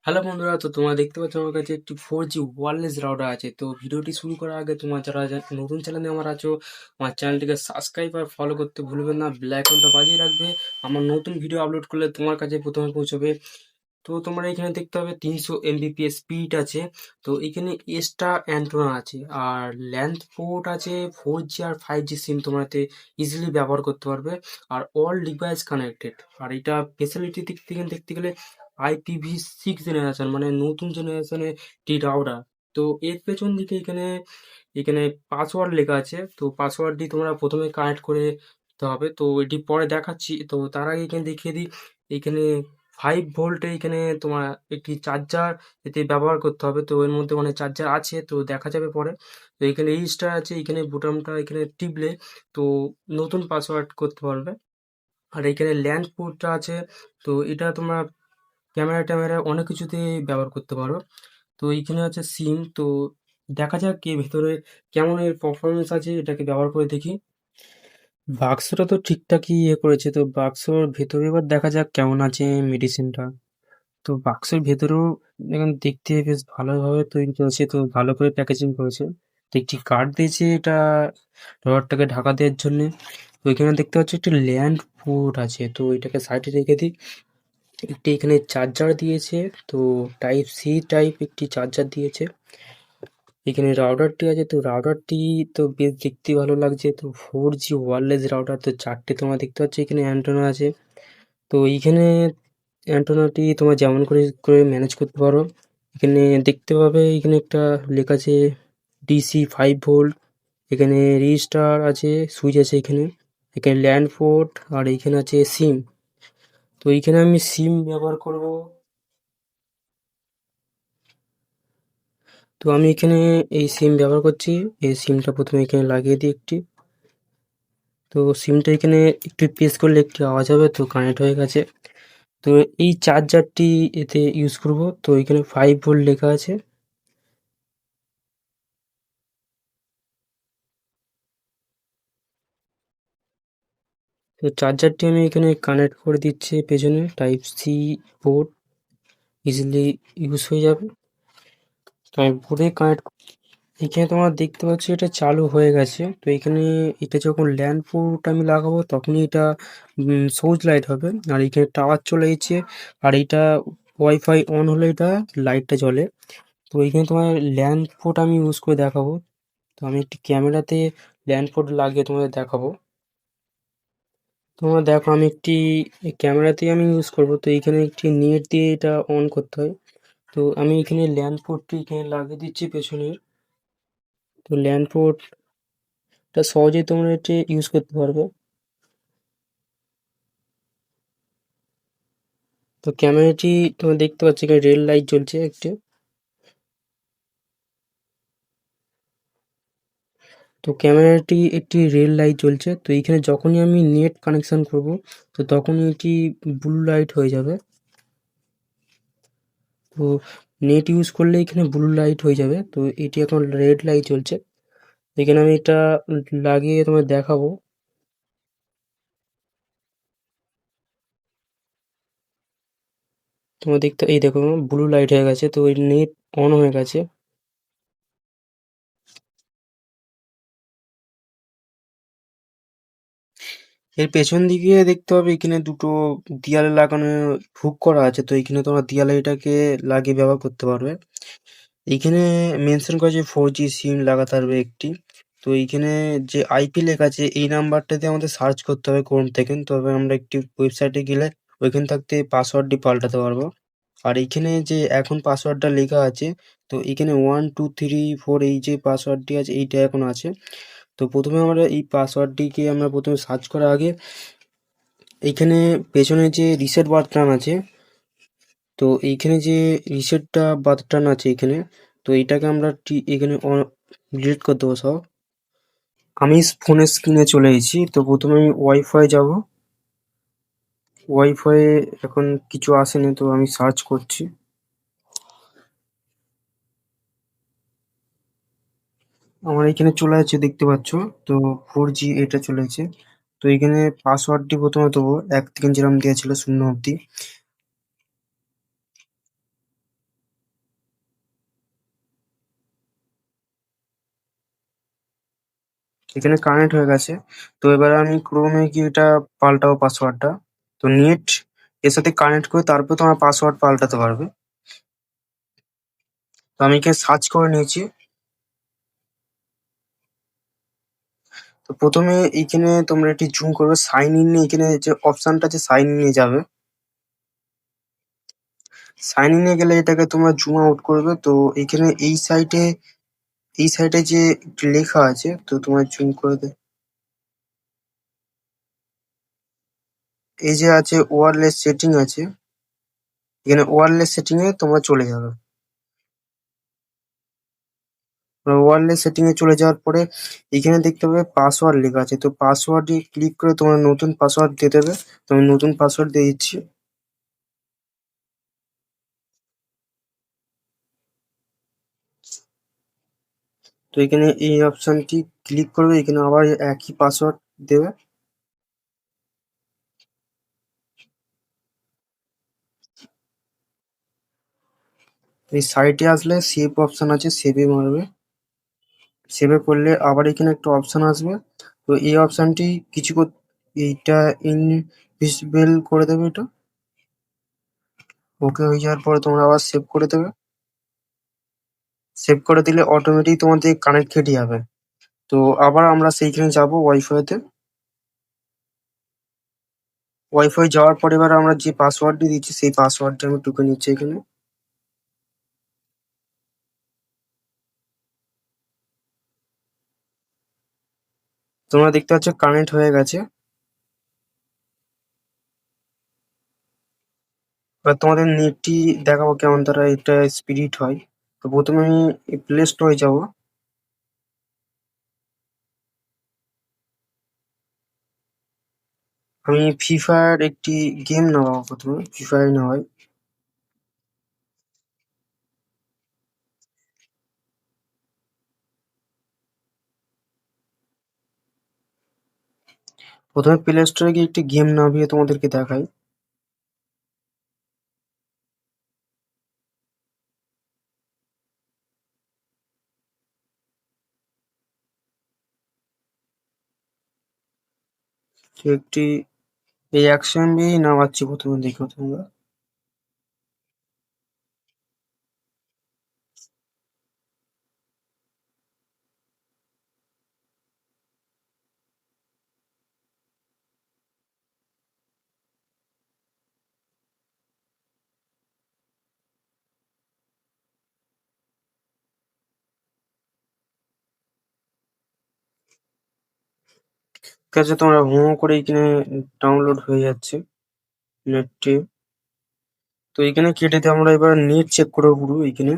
Hello বন্ধুরা, তো তোমরা দেখতে পাচ্ছ আমার কাছে একটি 4G ওয়্যারলেস রাউটার আছে। তো ভিডিওটি শুরু করার আগে তোমার যারা নতুন চ্যানেলে আমার আছো, আমার চ্যানেলটিকে সাবস্ক্রাইব আর ফলো করতে ভুলবেন না, বেল আইকনটা বাজিয়ে রাখবে। আমার নতুন ভিডিও আপলোড করলে তোমার কাছে প্রথমে পৌঁছবে। তো তোমরা এখানে দেখতে পাবে 300 Mbps স্পিড আছে। তো এখানে এক্সট্রা অ্যান্টেনা আছে আর ল্যান্ড পোর্ট আছে। 4G আর 5G সিম তোমরাতে ইজিলি ব্যবহার করতে পারবে। আর অল ডিভাইস কানেক্টেড। আর এটা ফেসিলিটি দিক থেকে দেখতে গেলে IPv6 জেনারেশন, মানে নতুন জেনারেশনের একটি রাউটার। তো এর পেছন দিকে এখানে এখানে পাসওয়ার্ড লেখা আছে। তো পাসওয়ার্ডটি তোমরা প্রথমে কানেক্ট করে দিতে হবে। তো এটি পরে দেখাচ্ছি। তো তার আগে এখানে দেখিয়ে দিই, এখানে 5 ভোল্টে এখানে তোমার একটি চার্জার এতে ব্যবহার করতে হবে। তো এর মধ্যে অনেক চার্জার আছে, তো দেখা যাবে পরে। তো এখানে রেজিস্টার আছে, এখানে বোতামটা এখানে টিপলে তো নতুন পাসওয়ার্ড করতে পারবে। আর এখানে ল্যান্ড পোর্টটা আছে। তো এটা তোমরা ক্যামেরা ট্যামেরা অনেক কিছুতে ব্যবহার করতে পারো। তো এইখানে আছে সিম। তো দেখা যাক এর ভেতরে কেমন এর পারফরমেন্স আছে, এটাকে ব্যবহার করে দেখি। বাক্সটা তো ঠিকঠাকই করেছে। তো বাক্সর ভেতরে এবার দেখা যাক কেমন আছে মেডিসিনটা। তো বাক্সের ভেতরেও এখন দেখতে বেশ ভালোভাবে তৈরি করেছে, তো ভালো করে প্যাকেজিং করেছে। তো একটি কার্ড দিয়েছে এটা রডটাকে ঢাকা দেওয়ার জন্য। তো এখানে দেখতে পাচ্ছি একটি ল্যান্ড পোর্ট আছে, তো এটাকে সাইডে রেখে দিই। একটি এখানে চার্জার দিয়েছে। তো টাইপ সি টাইপ একটি চার্জার দিয়েছে। এখানে রাউটারটি আছে, তো রাউটারটি তো বেশ দেখতে ভালো লাগছে। তো 4G ওয়্যারলেস রাউটার, তো চারটে তোমরা দেখতে পাচ্ছ এখানে অ্যান্টেনা আছে। তো এইখানে অ্যান্টেনাটি তোমরা যেমন করে করে ম্যানেজ করতে পারো। এখানে দেখতে পাবে এখানে একটা লেখা আছে DC 5 ভোল্ট। এখানে রেজিস্টার আছে, সুইচ আছে এখানে। এখানে ল্যান্ড পোর্ট আর এইখানে আছে সিম। তো এইখানে আমি সিম ব্যবহার করব। তো আমি এখানে এই সিম ব্যবহার করছি। এই সিমটা প্রথমে এখানে লাগিয়ে দিই একটি। তো সিমটা এখানে একটু প্রেস করলে একটি আওয়াজ হবে, তো কানেক্ট হয়ে গেছে। তো এই চার্জারটি এতে ইউজ করব। তো এখানে 5 ভোল্ট লেখা আছে। তো চার্জারটি আমি এখানে কানেক্ট করে দিচ্ছি পেছনে type C port, easily use হয়ে যাবে। তো আমি বোর্ডে কানেক্ট। এখানে তোমরা দেখতে পাচ্ছ এটা চালু হয়ে গেছে। তো এখানে এটা যখন ল্যান্ড পোর্ট আমি লাগাবো তখনই এটা সবুজ লাইট হবে। আর এখানে টাওয়ার চলে এসেছে। আর এটা ওয়াইফাই অন হলে এটা লাইটটা জ্বলে। তো এখানে তোমার ল্যান্ড পোর্ট আমি ইউজ করে দেখাবো। তো আমি একটি ক্যামেরাতে ল্যান্ড পোর্ট লাগিয়ে তোমাদের দেখাবো। তোমরা দেখো আমি একটি ক্যামেরাতেই আমি ইউজ করব। তো এইখানে একটি নেট দিয়ে এটা অন করতে হয়। তো আমি এখানে ল্যান্ড পোর্টটি এখানে লাগিয়ে দিচ্ছি পেছনের। তো ল্যান্ড পোর্টটা সহজেই তোমরা এটি ইউজ করতে পারবে। তো ক্যামেরাটি তোমরা দেখতে পাচ্ছ এখানে রেল লাইট জ্বলছে একটি। তো ক্যামেরাটি একটি রেল লাইট জ্বলছে। তো এইখানে যখনই আমি নেট কানেকশন করব, তো তখনই এটি ব্লু লাইট হয়ে যাবে। তো নেট ইউজ করলে এখানে ব্লু লাইট হয়ে যাবে। তো এটি এখন রেড লাইট জ্বলছে। এখানে আমি এটা লাগিয়ে তোমায় দেখাবো। তোমরা দেখতে এই দেখো ব্লু লাইট হয়ে গেছে, তো ওই নেট অন হয়ে গেছে। এর পেছন দিকে দেখতে হবে এখানে দুটো দেয়ালে লাগানো হুক করা আছে। তো এখানে তোমরা দেয়ালে এটাকে লাগিয়ে ব্যবহার করতে পারবে। এইখানে মেনশন করা আছে 4G সিম লাগাতে পারবে একটি। তো এইখানে যে আইপি লেখা আছে এই নাম্বারটাতে আমাদের সার্চ করতে হবে ক্রোম থেকে। তবে আমরা একটি ওয়েবসাইটে গেলে ওইখান থাকতে পাসওয়ার্ডটি পাল্টাতে পারবো। আর এইখানে যে এখন পাসওয়ার্ডটা লেখা আছে, তো এখানে 1 2 3 4 এই যে পাসওয়ার্ডটি আছে এইটা এখন আছে। তো প্রথমে আমরা এই পাসওয়ার্ডটিকে আমরা প্রথমে সার্চ করার আগে এইখানে পেছনে যে রিসেট বাটন আছে, তো এইখানে যে রিসেটটা বাটন আছে এখানে, তো এইটাকে আমরা এখানে ডিলিট করে দেবো সব। আমি ফোনের স্ক্রিনে চলে এসেছি। তো প্রথমে আমি ওয়াইফাই যাব। ওয়াইফাই এখন কিছু আসেনি, তো আমি সার্চ করছি। আমার এখানে চলে আসছে দেখতে পাচ্ছ। তো 4G এটা চলেছে। তো এখানে পাসওয়ার্ডটি প্রথমে দেবো 1 থেকে যেরকম দেওয়া ছিল 0 অবধি। এখানে কানেক্ট হয়ে গেছে। তো এবারে আমি ক্রোমে গিয়ে এটা পাল্টাবো পাসওয়ার্ডটা। তো নেট এর সাথে কানেক্ট করে তারপর তোমার পাসওয়ার্ড পাল্টাতে পারবে। তো আমি এখানে সার্চ করে নিয়েছি। তো প্রথমে এইখানে তোমরা একটি জুম করবে, সাইন ইন এ এখানে যে অপশনটা আছে সাইন ইন এ যাবে। সাইন ইন এ গেলে এটাকে তোমরা জুম আউট করবে। তো এখানে এই সাইডে যে লেখা আছে তো তোমার জুম করে দে, এই যে আছে ওয়্যারলেস সেটিং আছে, এখানে ওয়্যারলেস সেটিং এ তোমরা চলে যাবে। ওয়্যারলেস সেটিং এ চলে যাওয়ার পরে এখানে দেখতে পাবে পাসওয়ার্ড লেখা আছে। তো পাসওয়ার্ডে ক্লিক করে তোমরা নতুন পাসওয়ার্ড দিয়ে দেবে। তো আমি নতুন পাসওয়ার্ড দিয়ে দিচ্ছি। তো এখানে এই অপশনটি ক্লিক করবে, এখানে আবার একই পাসওয়ার্ড দেবে। এই সাইটে আসলে সেভ অপশন আছে, সেভে মারবে। সেভে করলে আবার এখানে একটা অপশন আসবে। তো এই অপশনটি এইটা ইনভিজিবল করে দেবে এটা। ওকে হয়ে যাওয়ার পরে তোমরা আবার সেভ করে দেবে। সেভ করে দিলে অটোমেটিক তোমাদের কানেক্ট কেটে যাবে। তো আবার আমরা সেইখানে যাব ওয়াইফাইতে। ওয়াইফাই যাওয়ার পরে এবার আমরা যে পাসওয়ার্ডটি দিচ্ছি সেই পাসওয়ার্ডটা আমি টুকে নিচ্ছি এখানে। তোমরা দেখতে পাচ্ছ কানেক্ট হয়ে গেছে। এবার তোমাদের নেটটি দেখাবো কেমন তারা এটা স্পিরিট হয়। তো প্রথমে আমি প্লে স্টোরে যাবো। আমি ফ্রি ফায়ার একটি গেম নেওয়া, প্রথমে ফ্রি ফায়ার নেওয়াই। প্রথমে প্লে স্টোরে গিয়ে একটি গেম নামিয়ে তোমাদেরকে দেখাই। তো একটি এই 100 MB নামাচ্ছি, প্রথমে দেখো তোমরা। ঠিক আছে, তোমরা হোম করে এখানে ডাউনলোড হয়ে যাচ্ছে নেটটি। তো এখানে কেটে দিয়ে আমরা এবার নেট চেক করবো পুরো এখানে।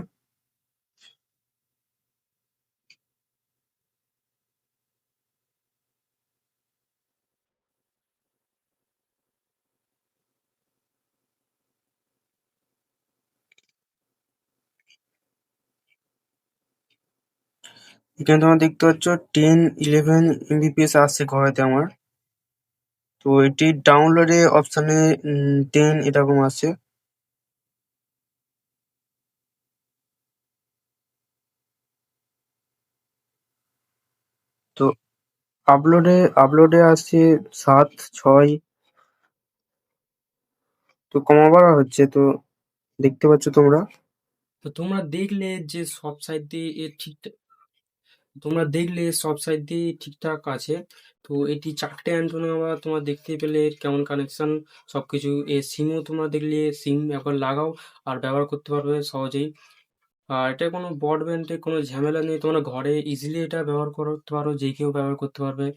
এখানে তোমরা দেখতে পাচ্ছ 10-11 MBPS আসছে ঘরেতে আমার। তো এটি ডাউনলোডে অপশানে 10 এরকম আছে। তো আপলোডে আসছে 7, 6। তো কমাবার হচ্ছে, তো দেখতে পাচ্ছ তোমরা। তো তোমরা দেখলে সব সাইড দিয়ে ঠিকঠাক আছে। তো এটি 4টে অ্যান্টেনা বা তোমরা দেখতেই পেলে এর কেমন কানেকশন সবকিছু। এর সিমও তোমরা দেখলে সিম একবার লাগাও আর ব্যবহার করতে পারবে সহজেই। আর এটা কোনো ব্রডব্যান্ডের কোনো ঝামেলা নেই, তোমরা ঘরে ইজিলি এটা ব্যবহার করতে পারো, যে কেউ ব্যবহার করতে পারবে।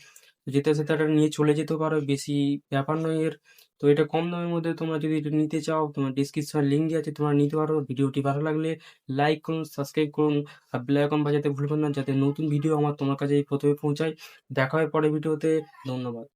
যেতে যেতে এটা নিয়ে চলে যেতেও পারো, বেশি ব্যাপার নয় এর। তো এটা কম দামের মধ্যে তোমরা যদি এটা নিতে চাও, তোমার ডিসক্রিপশন লিঙ্ক দেওয়া আছে, তোমরা নিতে পারো। ভিডিওটি ভালো লাগলে লাইক করুন, সাবস্ক্রাইব করুন আর বেল আইকন বাজাতে ভুলবেন না, যাতে নতুন ভিডিও তোমার কাছে প্রথমে পৌঁছায়। দেখা হয় পরের ভিডিওতে। ধন্যবাদ।